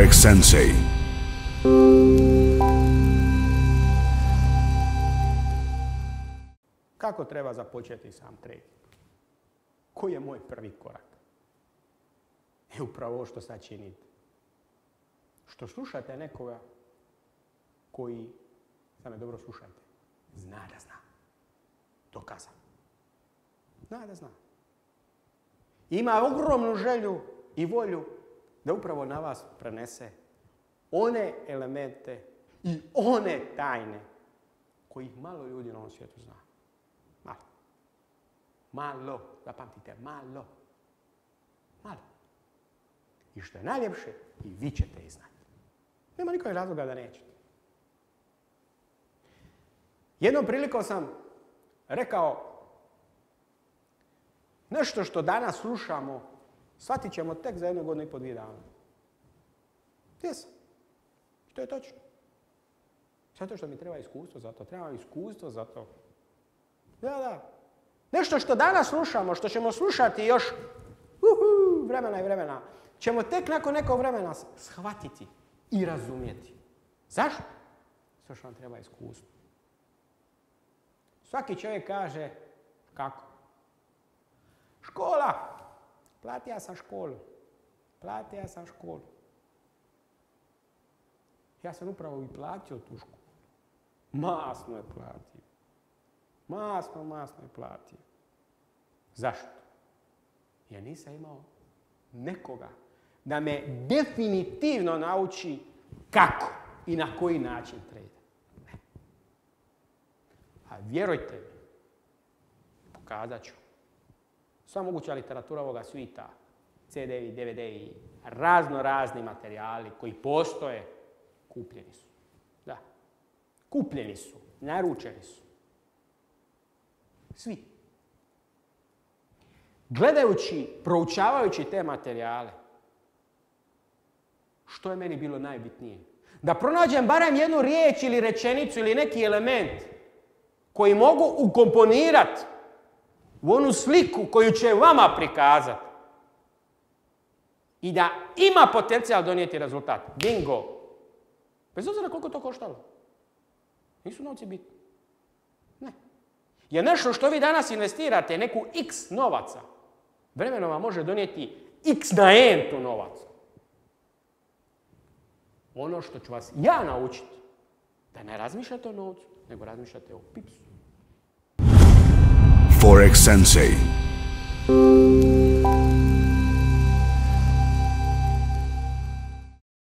Forex Sensei. Kako treba započeti sam trading? Koji je moj prvi korak? Upravo ovo što sad činite. Što slušate nekoga koji, sad me dobro slušajte, zna da zna. Dokazano. Zna da zna. Ima ogromnu želju i volju da upravo na vas prenese one elemente i one tajne kojih malo ljudi na ovom svijetu zna. Malo. Malo. Zapamtite, malo. Malo. I što je najljepše, i vi ćete ih znati. Nema nikakvog razloga da nećete. Jednom prilikom sam rekao nešto što danas slušamo, shvatit ćemo tek za 1 godinu i po 2 dana. Jesam. To je točno. Zato što mi treba iskustvo za to. Treba iskustvo za to. Da. Nešto što danas slušamo, što ćemo slušati još vremena i vremena, ćemo tek nakon nekog vremena shvatiti i razumjeti. Zašto? Zato što nam treba iskustvo. Svaki čovjek kaže, kako? Škola. Platio sam školu. Ja sam upravo i platio tu školu. Masno je platio. Masno je platio. Zašto? Jer nisam imao nekoga da me definitivno nauči kako i na koji način trade. Ne. A vjerujte mi, pokazat ću. Sva moguća literatura ovoga svijeta, CD-i, DVD-i, razni materijali koji postoje, kupljeni su. Da. Kupljeni su, naručeni su. Svi. Gledajući, proučavajući te materijale, što je meni bilo najbitnije? Da pronađem barem jednu riječ ili rečenicu ili neki element koji mogu ukomponirati u onu sliku koju će vama prikazati i da ima potencijal donijeti rezultat. Bingo! Bez obzira koliko to koštalo. Nisu novci bitni. Ne. Jer nešto što vi danas investirate, neku x novaca, vremenom vam može donijeti x na n-tu novaca. Ono što ću vas ja naučiti, da ne razmišljate o novcu, nego razmišljate o pipsu. Forex Sensei.